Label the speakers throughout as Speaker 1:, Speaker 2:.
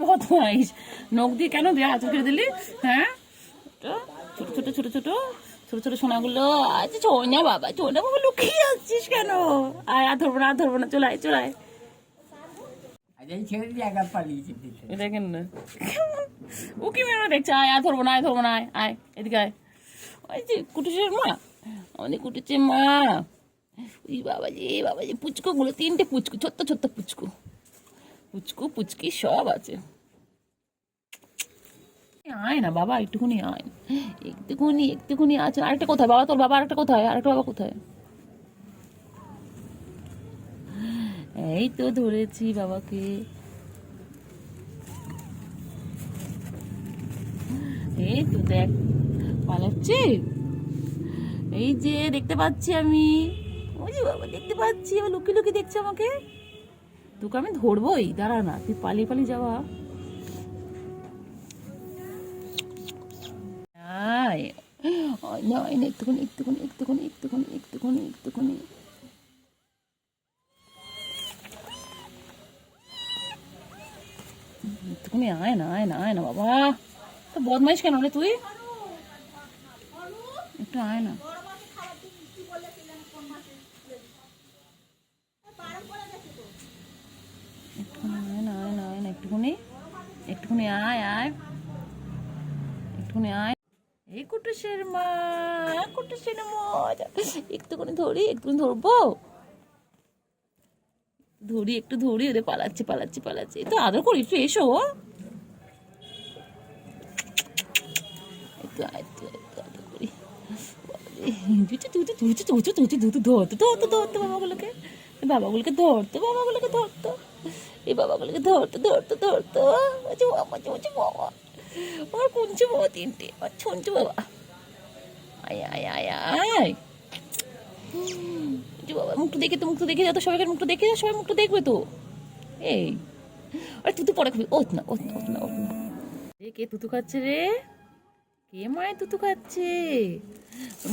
Speaker 1: বদমাইশ, নখ দিয়ে কেন দিয়ে হাত কেটে দিলি? হ্যাঁ, ছোট ছোট ছোট ছোট ছোট ছোট সোনাগুলো। আচ্ছা চোনা বাবা, চোনা বাবা লুকিয়ে আসছিস কেন? আয়, আর ধরবো না, আর ধরবো না, চলায় চলায়। দেখেন না ও কি মেয়ে দেখছে। আয়, আর ধরবো না, আয় ধরবো না, আয় আয় এদিকে আয়। ওই যে কুটুসের মা, আমাদের কুটুসের মা। ওই বাবাজি পুচকু গুলো, 3টে পুচকু, ছোট্ট ছোট্ট পুচকু, পুচকু পুচকি সব আছে। আয় না বাবা, একটুখানি আয়, একটুখানি একটুখানি আছে। আরেকটা কোথায় বাবা? তোর বাবা আরেকটা কোথায়? আরেকটা বাবা কোথায়? এই তো ধরেছি বাবাকে। এই তো দেখ পালাচ্ছে। এই যে দেখতে পাচ্ছি আমি, ওই যে বাবা দেখতে পাচ্ছি, ও লুকিয়ে লুকিয়ে দেখছে আমাকে। তোকে আমি ধরবোই, দাঁড়া না, তুই পালিয়ে পালিয়ে যাওয়া। আয় আয় না, একটুখানি একটুখানি একটুখানি একটুখানি একটুখানি একটুখানি। একটুখানি আয় না, আয় না, আয় না বাবা। তো বদমাইশ কেন রে তুই? একটু আয় না। একটুখানি আয় না, আয় না, আয় না, একটুখানি একটুখানি আয় আয়, একটুখানি আয়। এই কুটুসের মা, কুটুসের মা, একটুখানি ধরি, একটুখানি ধরবো, ধরি একটু ধরি। ওদের পালাচ্ছে পালাচ্ছে পালাচ্ছে, একটু আদর করি, একটু এসো। একটু একটু একটু আদর করি। ধরতো বাবাগুলোকে, বাবাগুলোকে ধরতো, বাবাগুলোকে ধরতো, এই বাবাগুলোকে ধরতো ধরতো ধরতো। বাবা আমার কুঞ্চু বাবা, 3টে আর ছুঞ্চু বাবা। আয় আয় আয় আয়। বাবা মুখটা দেখে তো, মুখটা দেখে যা তো, সবাইকার মুখটা দেখে যা, সবাই মুখটা দেখবে তো। এই আরে তুই তো পরে খাবি, ওঠ না ওঠ না ওঠ না ওঠ না। কে তুতু খাচ্ছে রে? কে মায়ের তুতু খাচ্ছে?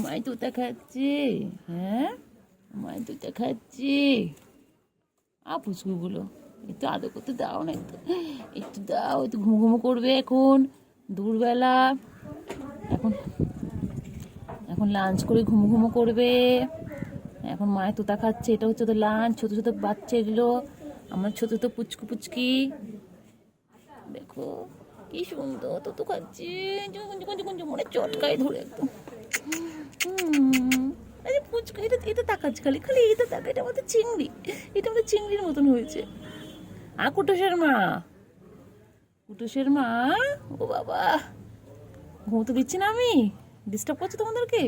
Speaker 1: মায়ের তুতা খাচ্ছে? হ্যাঁ, মায়ের তুতা খাচ্ছে। পুচকুগুলো একটু আদর করতে দাও না, একটু একটু দাও, একটু ঘুমো ঘুমো করবে এখন দুপুরবেলা। এখন এখন লাঞ্চ করে ঘুমো ঘুমো করবে। এখন মায়ের তোতা খাচ্ছে, এটা হচ্ছে তো লাঞ্চ। ছোটো ছোটো বাচ্চা এগুলো, আমার ছোটো ছোটো পুচকু পুচকি। দেখো কি সুন্দর তোতো খাচ্ছে, মনে চটকায় ধরে একদম। পুচকু, এটা এটা তাকাচ্ছে, খালি খালি এটা তাকা। এটা আমাদের চিংড়ি, এটা আমাদের চিংড়ির মতন হয়েছে। কুটুসের মা, কুটুসের মা। ও বাবা, ঘুমোতে দিচ্ছি না আমি? ডিস্টার্ব করছি তোমাদেরকে?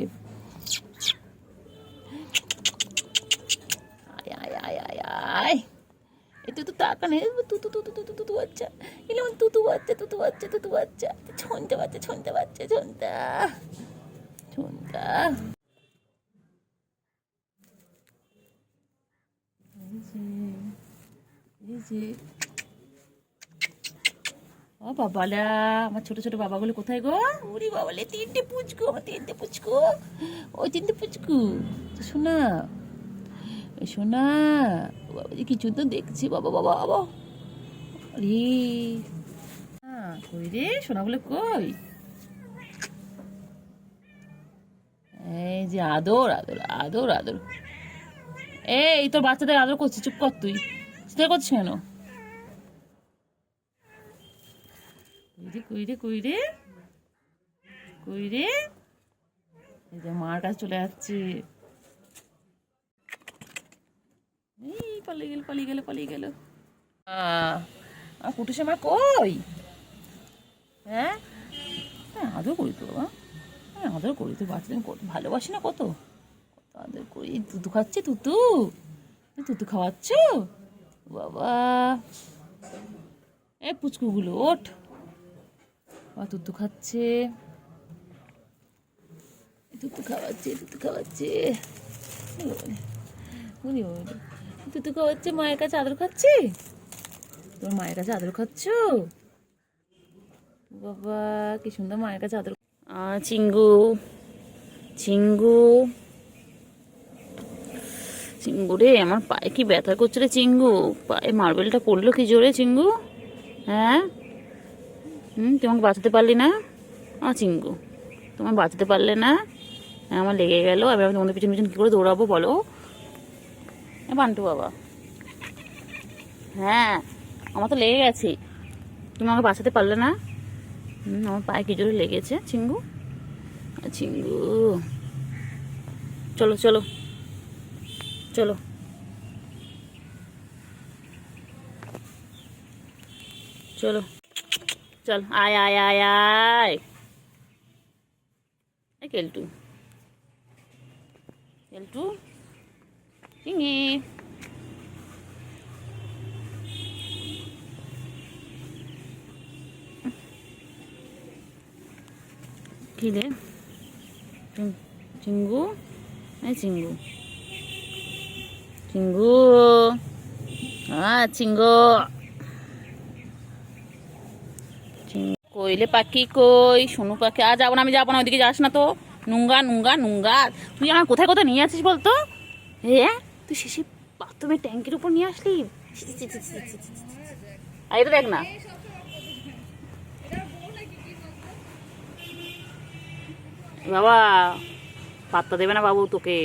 Speaker 1: আয় আয় আয় আয় আয়। এই তুই তো টাকা নেই, তুতু তুতু তুতু তুতু বাচ্চা, এলাম তুতু বাচ্চা তুতু বাচ্চা তুতু বাচ্চা, ছনটা বাচ্চা ছনটা বাচ্চা ছনটা ছনটা। এই যে ও বাবালা, আমার ছোট ছোট বাবাগুলো কোথায় গো? উরি বাবালে, 3টে পুচকু, আমার 3টে পুচকু, ওই 3টে পুচকু। শোনা শোনা, বাবা যে কিছু তো দেখছি, বাবা বাবা বাবা। আরে কই রে সোনাগুলো, কই? এই যে আদর আদর আদর আদর। এই তোর বাচ্চাদের আদর করছিস, চুপ কর তুই, চিৎকার করছিস কেন? কই রে কই রে কই রে? এই যে মার কাছে চলে যাচ্ছে। এই পালিয়ে গেল পালিয়ে গেল পালিয়ে গেল। আমার কুটুসে মা কই? হ্যাঁ, আদর করি তো বাবা, হ্যাঁ আদর করি তো, বাচ্চাদের কত ভালোবাসি না, কত কত আদর করি। তুতু খাচ্ছে, তুতু তুতু খাওয়াচ্ছ বাবা। এ পুচকুগুলো ওঠ, তুতু খাচ্ছে, তুতু খাওয়াচ্ছে, তুতু খাওয়াচ্ছে, তুতু খাওয়াচ্ছে, মায়ের কাছে আদর খাচ্ছে। তোমার মায়ের কাছে আদর খাচ্ছ বাবা, কি সুন্দর মায়ের কাছে আদর। চিঙ্গু চিঙ্গু চিঙ্গু রে, আমার পায়ে কি ব্যথা করছে রে চিঙ্গু, পায়ে মার্বেলটা পড়লো কি জোরে চিঙ্গু। হ্যাঁ তোমাকে বাঁচাতে পারলি না? চিঙ্গু, তোমার বাঁচাতে পারলে না? আমার লেগে গেল, আমি তোমাদের পিছন পিছন কী করে দৌড়াবো বলো? বান্টু বাবা, হ্যাঁ আমার তো লেগে গেছে, তুমি আমাকে বাঁচাতে পারলে না? আমার পায়ে কি জোরে লেগেছে চিঙ্গু। চিঙ্গু চলো চলো চলো চলো, চল আয় আয় আয় আয়। কেলটু, কেলটু, চিঙ্গি, কি রে চিঙ্গু, চিঙ্গু, চিঙ্গু, চিঙ্গু, কইলে পাখি কই, সোনু পাখি। আর যাবো না, আমি যাবো না, ওইদিকে যাস না তো। নুঙ্গা নুঙ্গা নুঙ্গা, তুই আমার কোথায় কোথায় নিয়ে আসিস বলতো? হ্যাঁ তুই শেষে বাথরুমের ট্যাঙ্কের উপর নিয়ে আসলি। আর এটা দেখ না, বাবা পাত্তা দেবে না বাবু তোকে,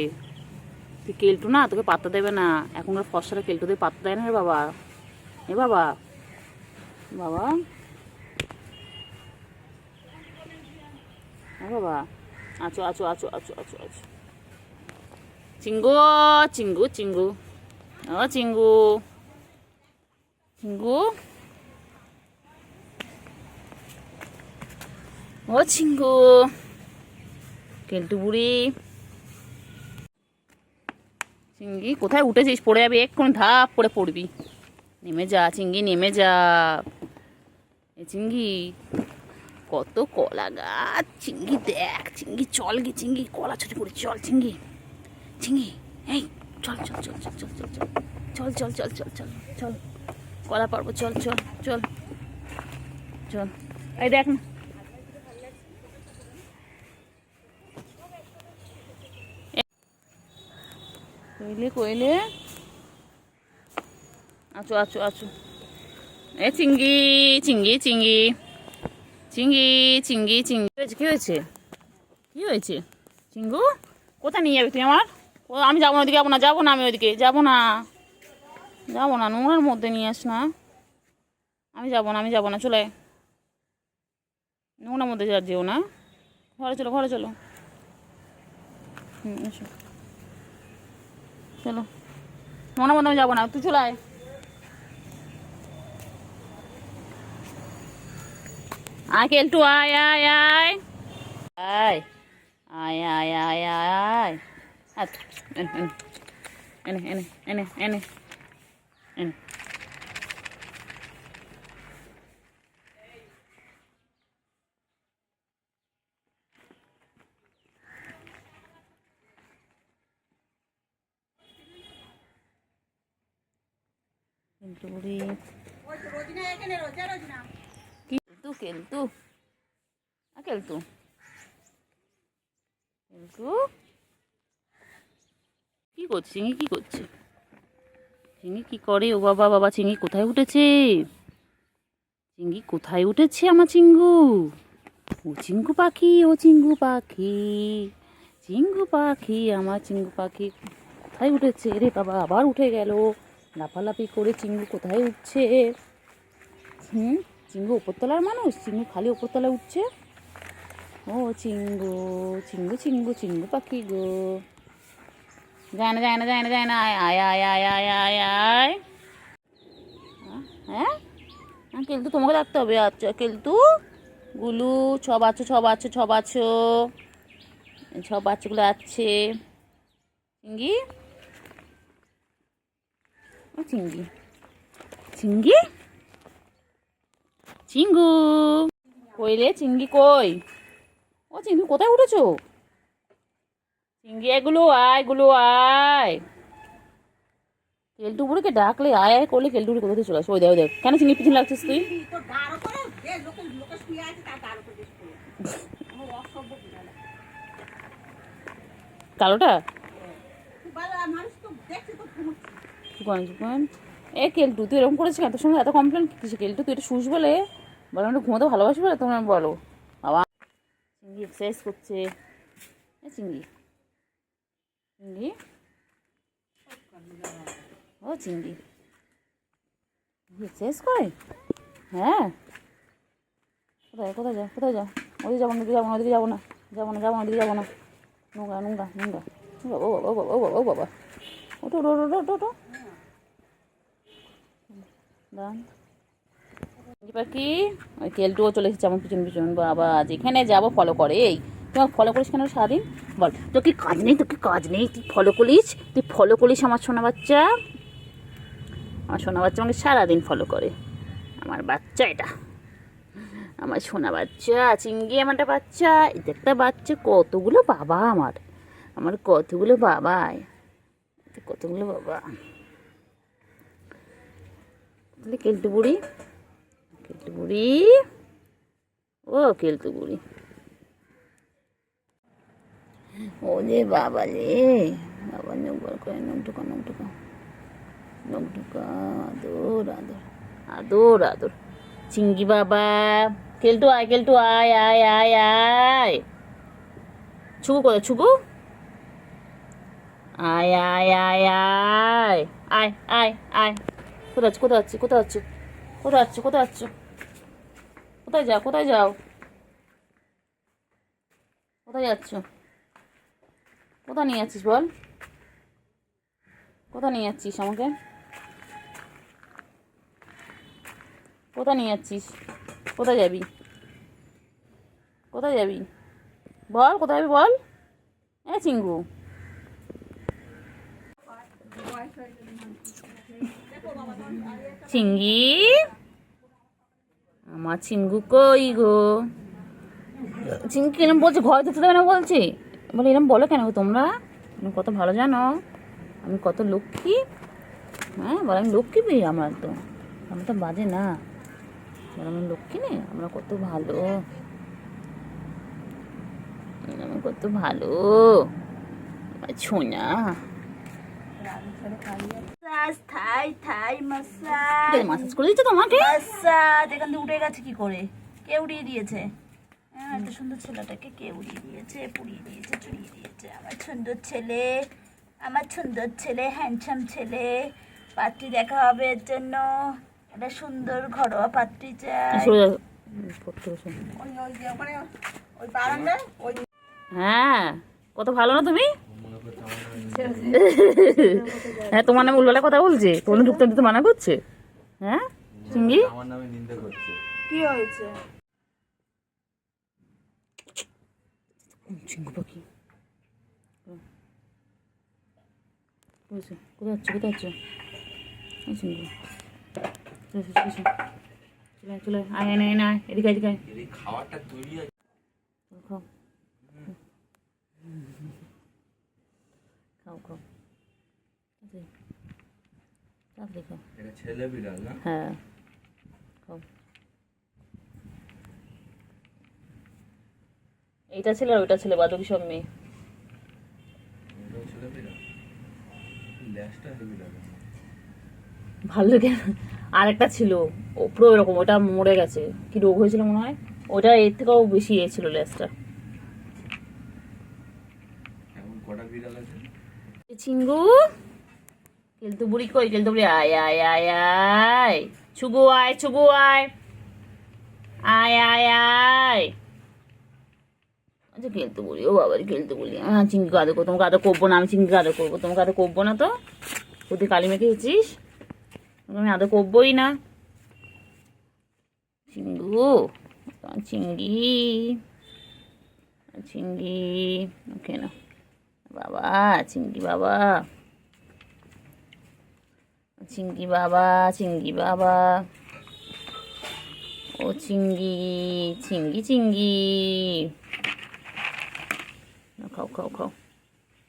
Speaker 1: তুই কেলটু না, তোকে পাত্তা দেবে না। এখনকার ফসরা কেলটুদের পাত্তা দেয় না রে বাবা। এ বাবা, বাবা, বাবা, আছো আছো আছো আছো আছো আছো। চিঙ্গু, চিঙ্গু, চিঙ্গু, ও চিঙ্গু, চিঙ্গু, ও চিঙ্গু, কেলটু বুড়ি। চিঙ্গি কোথায় উঠেছিস? পড়ে যাবি এক্ষুনি, ধাপ করে পড়বি। নেমে যা চিঙ্গি, নেমে যা। এ চিঙ্গি, কত কলা গাছ। চিঙ্গি দেখ, চিঙ্গি চল গে, চিঙ্গি কলা ছুটি করে চল। চিঙ্গি, চিঙ্গি, এই চল চল চল চল চল চল চল চল চল চল চল চল, কলা পারবো, চল চল চল চল। এই দেখ না, কইলে কইলে, আছো আছো আছো। এ চিঙ্গি, চিঙ্গি, চিঙ্গি, চিঙ্গি, চিঙ্গি, চিঙ্গি। কি হয়েছে? কি হয়েছে চিঙ্গু? কোথায় নিয়ে যাবি তুই আমার? আমি যাবো না ওদিকে, যাবো না, যাবো না, আমি ওইদিকে যাবো না, যাবো না, নোংরার মধ্যে নিয়ে আস না। আমি যাবো না, আমি যাবো না, চলে নোংরার মধ্যে যেও না। ঘরে চলো, ঘরে চলো। এসো চলো, নোংরার মধ্যে আমি যাবো না, তুই চলে আয়। আয় কেলটু, আয় আয় আয় আয় আয় আয় আয় আয়। এনে এনে এনে এনে এনে এনে। কেলটু বুড়ি, কেলটু কেলটু, কেলটু, কেলটু কি করছে? চিংড়ি কি করছে? চিংড়ি কি করে? ও বাবা, বাবা চিংড়ি কোথায় উঠেছে? চিংড়ি কোথায় উঠেছে আমার চিঙ্গু? ও চিঙ্গু পাখি, ও চিঙ্গু পাখি, চিঙ্গু পাখি, আমার চিঙ্গু পাখি কোথায় উঠেছে রে বাবা? আবার উঠে গেল, লাফালাফি করে। চিঙ্গু কোথায় উঠছে? চিঙ্গু উপরতলার মানুষ, চিঙ্গু খালি উপরতলায় উঠছে। ও চিঙ্গু, চিঙ্গু, চিঙ্গু, চিঙ্গু পাখি গো। যায় না, যায় না, যায় না, যায় না, আয় আয় আয় আয় আয় আয় আয়। হ্যাঁ কেলটু, তোমাকে রাখতে হবে। আচ্ছা কেলটু, গুলু, সব আছো, সব আছো, সব আছো, সব বাচ্চাগুলো আছে। চিঙ্গি, ও চিঙ্গি, চিঙ্গি, চিঙ্গু কই রে? চিঙ্গি কই? ও চিঙ্গি কোথায় উঠেছো? চিঙ্গি এগুলো আয়, গুলো আয়। কেলটু বুড়িকে ডাকলে আয় আয় করলে কেলটু বুড়ি কোথায় চলে আসে? ওই দেখ, ওই দেখ, কেন চিঙ্গি পিছনে লাগছিস তুই? কালোটা এ কেলটু তুই এরকম করেছিস এত সময় এত কমপ্লেন কিসে কেলটু তুই এটা শুস বলে বলো আমরা ঘুমাতে ভালোবাসি বলে তোমরা বলো বাবা চিংড়ি এক্সারসাইজ করছে চিংড়ি চিংড়ি ও চিংড়ি এক্সারসাইজ করে হ্যাঁ কোথায় কোথায় যা কোথায় যা ওদিকে যাবো না ওদিকে যাবো না ওদিকে যাবো না যাবো না যাবো না ওদিকে যাবো না নোংরা নোংরা নোংরা ও বাবা ও বাবা ও বাবা ও বাবা ওটো ওটো ওটো ওটো ওটো দাঁড়ান পাখি ওই কেলটুও চলে এসেছে আমার পিছন পিছন বাবা যেখানে যাবো ফলো করে এই তোমার ফলো করিস কেন সারাদিন বল তোর কি কাজ নেই তোর কি কাজ নেই তুই ফলো করিস আমার সোনা বাচ্চা আমাকে সারাদিন ফলো করে আমার বাচ্চা এটা আমার সোনা বাচ্চা চিংড়ি আমারটা বাচ্চা এটা একটা বাচ্চা কতগুলো বাবা আমার কতগুলো বাবা কতগুলো বাবা তাহলে কেলটু বুড়ি ও কেলটু বুড়ি ও রে বাবা রে বাবা নখ বার করে নখ ঢুকা আদর চিংড়ি বাবা কেলটু আয় আয় ছুগু কোথায় ছুগু আয় কোথায় আছো কোথায় যাও কোথায় যাচ্ছ কোথায় নিয়ে যাচ্ছিস বল কোথায় নিয়ে যাচ্ছিস আমাকে কোথায় নিয়ে যাচ্ছিস কোথায় যাবি বল কোথায় যাবি বল চিঙ্গু চিঙ্গি আমার চিঙ্গু কই গো চিঙ্গি কিরম বলছে ঘরে ধরতে দেবে না বলছে বলে এরম বলো কেন তোমরা তুমি কত ভালো জানো আমি কত লক্ষ্মী হ্যাঁ বলে আমি লক্ষ্মী পেয়ে আমার তো বাজে না বলে আমি লক্ষ্মী নেই আমরা কত ভালো আমি কত ভালো ছোনা মাসাজ করে দিচ্ছে তোমাকে
Speaker 2: এখান থেকে উঠে গেছে কি করে কে উড়িয়ে দিয়েছে এত সুন্দর ছেলেটাকে কে উড়িয়ে দিয়েছে পুড়িয়ে দিয়েছে চুড়িয়ে দিয়েছে আমার সুন্দর ছেলে হ্যান্ডসাম ছেলে পাত্রী দেখা হবে এর জন্য একটা সুন্দর ঘরোয়া পাত্রী চাই
Speaker 1: হ্যাঁ কত ভালো না তুমি হ্যাঁ তোমার নামে উল্টোলা কথা বলছে তোমার ঢুকতে দিতে মানা করছে হ্যাঁ চিঙ্গি
Speaker 3: আমার নামে নিন্দা করছে
Speaker 2: কি হয়েছে
Speaker 1: চিঙ্গু পাখি কোথায় চিঙ্গু চলে আয় এদিকে
Speaker 3: খাবারটা তৈরি আছে
Speaker 1: খাও
Speaker 3: এটা ছেলে বিড়াল না
Speaker 1: হ্যাঁ খাও এইটা ছেলে আর ওইটা ছেলে বাদুড়ি সব মেয়ে
Speaker 3: ছেলে বিড়াল ল্যাসটা বিড়াল
Speaker 1: ভালো লাগে আরেকটা ছিল ওপরে এরকম ওটা মরে গেছে কি রোগ হয়েছিল মনে হয় ওটা এর থেকেও বেশি ছিল লেজটা
Speaker 3: এখন কটা বিড়াল আছে
Speaker 1: চিঙ্গু কেলটু বুড়ি কই কেলটু বুড়ি আয় ছুগু আয় আচ্ছা কেলটু বুড়ি ও বাবা কেলটু বুড়ি চিঙ্গি কাদো করবো তোমাকে আদৌ করবো না আমি চিঙ্গি কাদো করবো তোমাকে আদৌ করবো না তো তুই কালি মেখেছিস আমি আদৌ করবোই না চিঙ্গু চিঙ্গি ওকে না বাবা চিঙ্গি বাবা ও চিঙ্গি খাও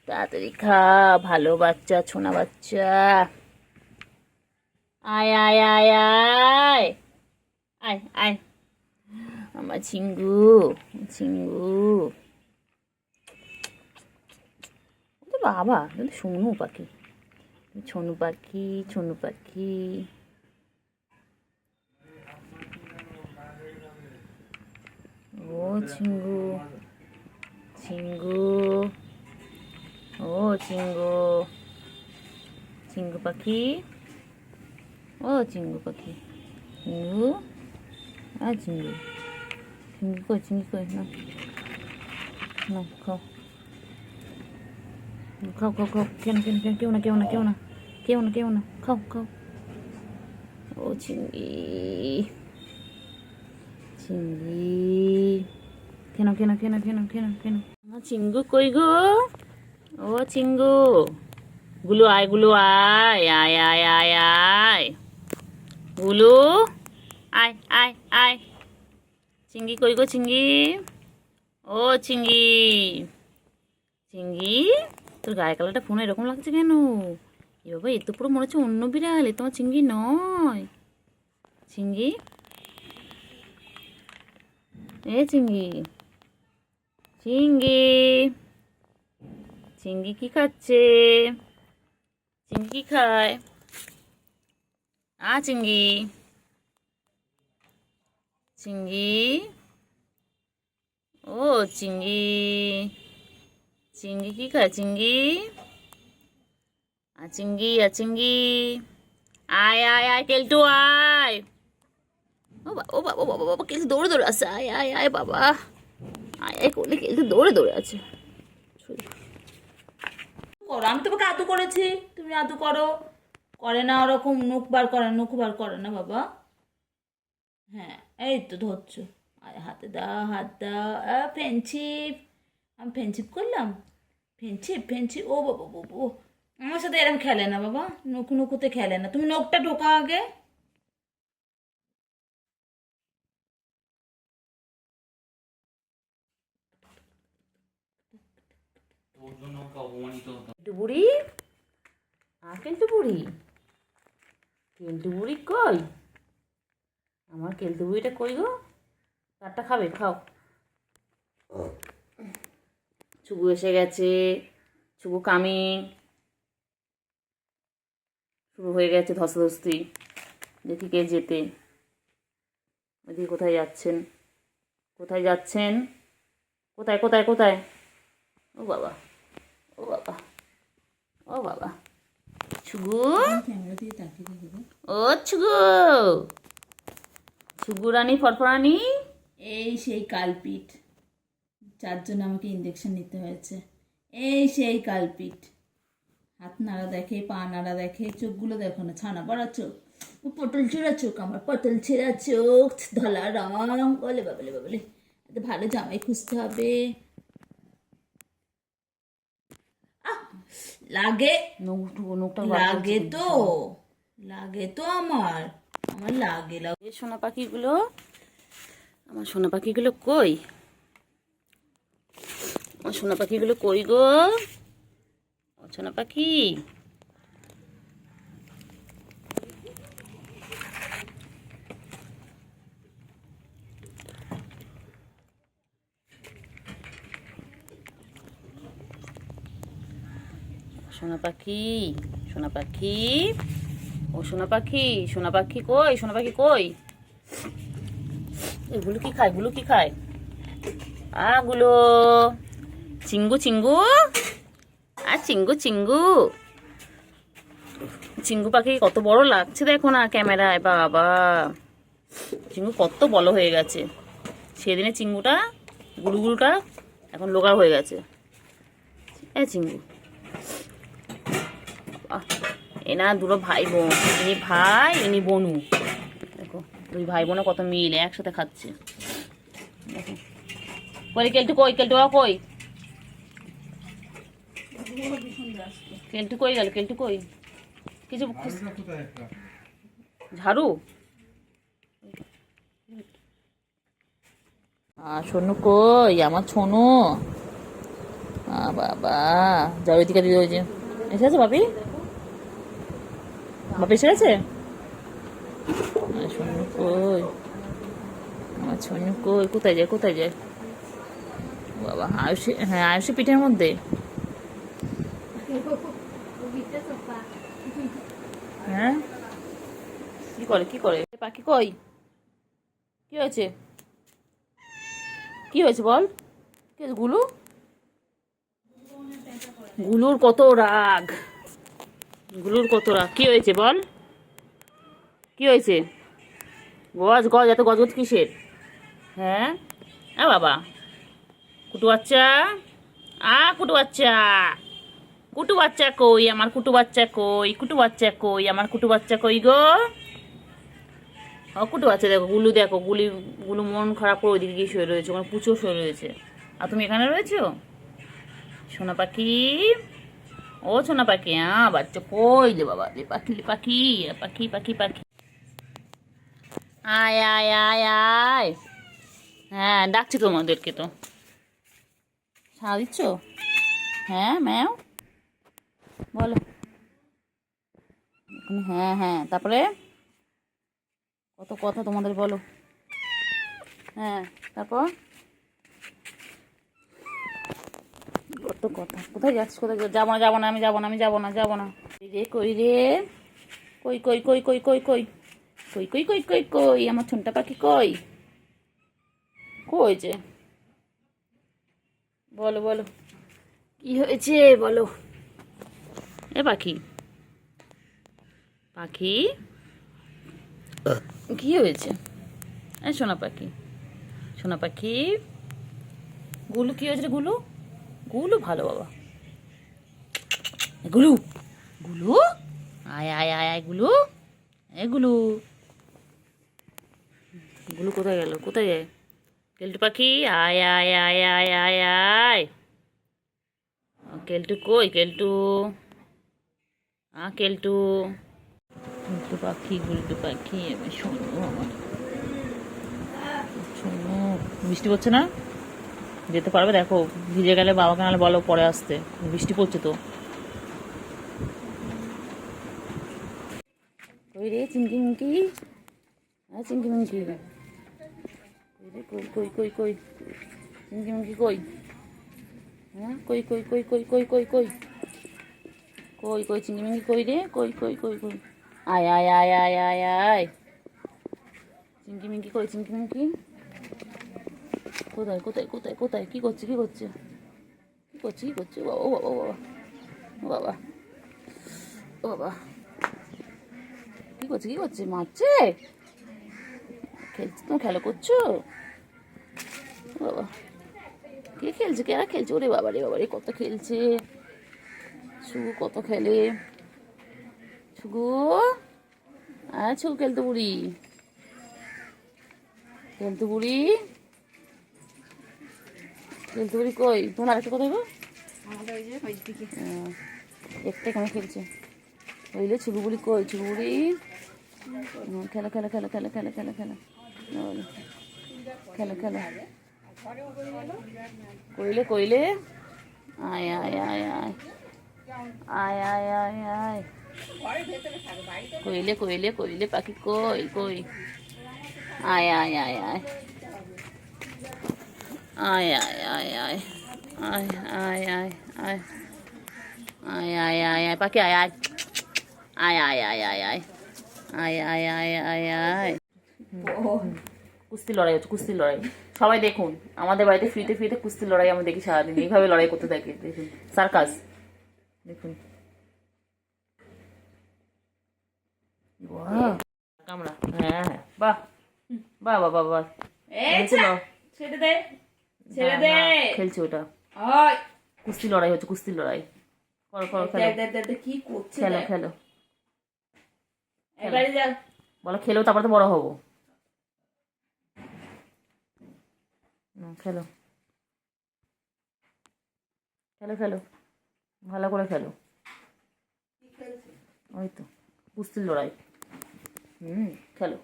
Speaker 1: তাড়াতাড়ি খা ভালো বাচ্চা ছোনা বাচ্চা আয় আমার চিঙ্গু বাবা শুনু পাখি ছনু পাখি, ছনু পাখি। ও চিঙ্গু, চিঙ্গু, ও চিঙ্গু, চিঙ্গু পাখি, ও চিঙ্গু পাখি, চিঙ্গু, আর চিঙ্গু, চিঙ্গি কই না, না খাও, খাও খাও খাও, কেউ না খাও খাও। ও চিঙ্গি, চিঙ্গি, কেন আমার চিঙ্গু কই গো? ও চিঙ্গু, গুলু আয়, গুলু আয়, আয় আয় আয় আয়, গুলু আয় আয় আয়। চিঙ্গি কই গো চিঙ্গি? ও চিঙ্গি, চিঙ্গি, তোর গায়ে কালারটা ফোনে এরকম লাগছে কেন? এ বাবা, এ তো পুরো মনে হচ্ছে অন্য বিড়াল, এ তোমার চিঙ্গি নয়। চিঙ্গি, এ চিঙ্গি, চিঙ্গি, চিঙ্গি কি খাচ্ছে? চিঙ্গি কি খায়? চিঙ্গি, চিঙ্গি, ও চিঙ্গি, চিঙ্গি কি খায়? চিঙ্গি, চিঙ্গি, চিঙ্গি, আয় আয় আয়, কেলটু আয়। ও বাবা, ও বাবা, বাবা, কেলটু দৌড়ে আছে, আয় আয় আয় বাবা, আয় আয় করলে কেলটু দৌড়ে আছে।
Speaker 2: করো, আমি তোমাকে আদু করেছি, তুমি আদু করো। করে না ওরকম, মুখ বার করে না বাবা। হ্যাঁ, এই তো ধরছো। আরে হাতে দাও, হাত দাও। ফ্রেন্ডশিপ, আমি ফ্রেন্ডশিপ করলাম। ফ্রেন্ডশিপ, ও বাবা বাবু, আমার সাথে এরকম খেলে না বাবা, নুকুতে খেলে না। তুমি নখটা ঢোকা আগে।
Speaker 1: কেলটু বুড়ি, কেলটু বুড়ি, কেলটু বুড়ি কই? আমার কেলটু বুড়িটা কই গো? কারটা খাবে? খাও। চুগু এসে গেছে, চুগু কামিং, শুরু হয়ে গেছে ধস্তাধস্তি। দেখি কে যেতে। ওইদিকে কোথায় যাচ্ছেন? কোথায় যাচ্ছেন? কোথায় কোথায় কোথায়? ও বাবা, ও বাবা, ও বাবা, ছুগু, ও ছুগু, ছুগু রানী ফরফরানি।
Speaker 2: এই সেই কালপিট, যার জন্য আমাকে ইঞ্জেকশন নিতে হয়েছে। এই সেই কালপিট, হাত নাড়া দেখে, পা নাড়া দেখে, চোখগুলো দেখো না, ছানা পড়া চোখ, ও পটল ছেঁড়া চোখ, আমার পটল ছেঁড়া চোখ, ধলা রং, বলে বাবলে বাবলে, এত ভালো জামাই খুঁজতে হবে। লাগে, লাগে তো, লাগে তো, আমার লাগে।
Speaker 1: সোনা পাখিগুলো, আমার সোনা পাখিগুলো কই? আমার সোনা পাখিগুলো কই গো? সোনা পাখি, সোনা পাখি, সোনা পাখি, ও সোনা পাখি, সোনা পাখি কই? সোনা পাখি কই? এগুলো কি খায়? গুলো কি খায়? গুলো চিঙ্গু, চিঙ্গু, চিঙ্গু, চিঙ্গু, চিঙ্গু পাখি কত বড় লাগছে দেখো না ক্যামেরায়। বাবা, চিঙ্গু কত বড় হয়ে গেছে। সেদিনে চিঙ্গুটা, গুলুগুলুটা এখন লোকার হয়ে গেছে। চিঙ্গু, এনা দুটো ভাই বোন, ইনি ভাই, ইনি বোনু। দেখো দুই ভাই বোনে কত মিল, একসাথে খাচ্ছে। দেখো কই কেলটু, কই কেলটু, কই কেলটু, কই গেল কেলটু? কই কিছু ঝাড়ু? সোনু কই? আমার ছোনু, বাবা, যাও ওইদিকে দিয়ে, ওই যে এসে আছে বাপি, বাপি এসে গেছে। সোনু কই? আমার সোনু কই? কোথায় যায়, কোথায় যায়? বাবা, আয়ুষী, হ্যাঁ আয়ুষী পিঠের মধ্যে। হ্যাঁ কি করে কি করে পাখি কই কি হয়েছে কি হয়েছে বল কি হয়েছে গুলু গুলুর কত রাগ গুলুর কত রাগ কি হয়েছে বল কি হয়েছে গজ গজ এত গজগজ কিসের হ্যাঁ বাবা কুটু বাচ্চা কুটু বাচ্চা কুটু বাচ্চা কই আমার কুটু বাচ্চা কই কুটু বাচ্চা কই আমার কুটু বাচ্চা কই গো কুটু বাচ্চা দেখো গুলু মন খারাপ করে ওইদিকে গিয়ে শুয়ে রয়েছে ওখানে পুচো শুয়ে রয়েছে আর তুমি এখানে রয়েছো সোনা পাখি ও সোনা পাখি বাচ্চা কই লে বাবা লে পাখি পাখি পাখি পাখি পাখি আয় আয় আয় আয় হ্যাঁ ডাকছি তোমাদেরকে তো সাড়া দিচ্ছ হ্যাঁ ম্যাও বলো হ্যাঁ হ্যাঁ তারপরে কত কথা তোমাদের বলো হ্যাঁ তারপর কত কথা কোথায় যাচ্ছিস কোথায় যাবো না যাবো না আমি যাবো না আমি যাবো না যাবো না রে কই রে কই কই কই কই কই কই কই কই কই কই কই আমার ছোনটা পাখি কই কইছে বলো বলো কি হয়েছে বলো এ পাখি পাখি কি হয়েছে এই সোনা পাখি সোনা পাখি গুলু কি হয়েছে রে গুলু গুলু ভালো বাবা গুলু গুলু আয় আয় আয় আয় গুলু এ গুলু গুলু কোথায় গেল কোথায় যায় কেলটু পাখি আয় আয় আয় আয় আয় আয় কেলটু কই কেলটু কেলটু গুলটু পাখি আমি শোনো আমার শোনো বৃষ্টি পড়ছে না যেতে পারবে দেখো ভিজে গেলে বাবাকে নাহলে বলো পরে আসতে বৃষ্টি পড়ছে তো কই রে চিংকি মুঙ্কি চিংকি মুঙ্কি কই কই কই কই চিংকি মুঙ্কি কই হ্যাঁ কই কই কই কই কই কই কই কই কই চিংকি মুঙ্কি কই রে কই কই কই কই আয় আয় আয় আয় আয় আয় চিংকি মিঙ্কি কই চিংকি মিঙ্কি কোথায় কোথায় কোথায় কোথায় কি করছে কি করছে কি করছে কি করছে বাবা ও বাবা ও বাবা ও বাবা কি করছে কি করছে মারছে খেলছে তুমি খেলা করছো বাবা কে খেলছে কেরা খেলছে ওরে বাবা রে কত খেলছে শুগু কত খেলে শুগু ছু খেলতে বুড়ি খেলতে বুড়ি খেলতে বুড়ি কই তোমার আরেকটা কোথায় গো একটা এখানে খেলছে বুঝলে ছুগু বুড়ি কই ছুগু বুড়ি খেলা খেলা খেলা খেলা খেলা খেলা খেলা খেলা খেলা কইলে কইলে আয় আয় আয় আয় আয় আয় আয় আয় কইলে কইলে কইলে পাখি কই কই আয় আয় আয় আয় আয় আয় আয় আয় আয় আয় আয় আয় আয় আয় আয় আয় পাখি আয় আয় আয় আয় আয় আয় আয় আয় আয় আয় আয় কুস্তি লড়াই হচ্ছে কুস্তি লড়াই সবাই দেখুন আমাদের বাড়িতে ফ্রিতে ফ্রিতে কুস্তি লড়াই আমরা দেখি সারাদিন এইভাবে লড়াই করতে থাকি দেখুন সার্কাস দেখুন কামড়া হ্যাঁ হ্যাঁ বাহ বাহ বাহ বাহ বাহ
Speaker 2: ছেড়ে দে ছেড়ে দে
Speaker 1: খেলছে ওটা
Speaker 2: ওই
Speaker 1: কুস্তি লড়াই হচ্ছে কুস্তি লড়াই করো করো খেলো
Speaker 2: কি করছে
Speaker 1: খেলো খেলো
Speaker 2: এবারে যা
Speaker 1: বলো খেলো তারপর তো বড় হবো খেলো খেলো খেলো ভালো করে খেলো ওই তো কুস্তির লড়াই খেলো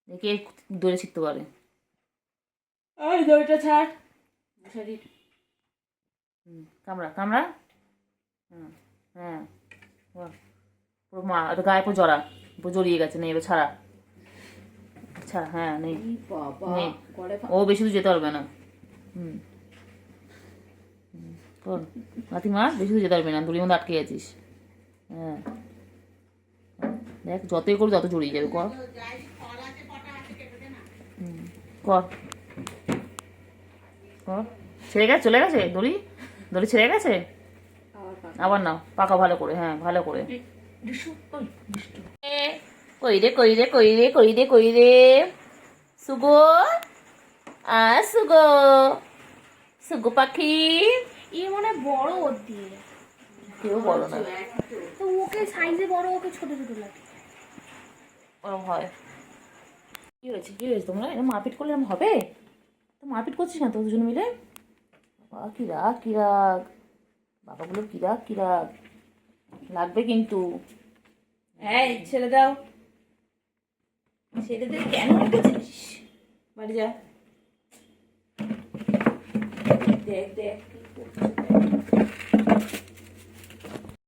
Speaker 1: দেখে দৌড়ে শিখতে পারে
Speaker 2: ওই দড়িটা ছাড়
Speaker 1: কামড়া কামড়া হ্যাঁ হ্যাঁ পুরো মা এটা গায়ে পুরো জড়া পুরো জড়িয়ে গেছে নেই এবার ছাড়া ছাড়া হ্যাঁ নেই নেই ও বেশি দূর যেতে পারবে না কর লাথি মার বেশি দূর যেতে পারবে না দড়ির মধ্যে আটকে গেছিস হ্যাঁ দেখ যতই করবি তত জড়িয়ে যাবে। কর কর কর। ছেড়ে গেছে, চলে গেছে দড়ি, দড়ি ছেড়ে গেছে। আবার নাও, পাকা ভালো করে, হ্যাঁ ভালো করে। কই রে কই রে কই রে কই রে কই রে সুগো, সুগো, সুগো পাখি।
Speaker 4: এ মনে হয় বড় ওর দিয়ে,
Speaker 1: কেউ বলো না,
Speaker 4: তো ওকে সাইজে বড়, ওকে ছোট ছোট লাগে।
Speaker 1: ওরম হয়। কি হয়েছে, কি হয়েছে, তোমরা এরকম মারপিট করলে এরকম হবে? তো মারপিট করছিস না তো দুজন মিলে? বাবা কি রাগ, কি রাগ, বাবাগুলো কি রাগ, কি রাগ লাগবে কিন্তু।
Speaker 2: এই ছেড়ে দাও, ছেড়ে দে, কেন রেখেছিস? বাড়ি যা। দেখ দেখ কি করছে।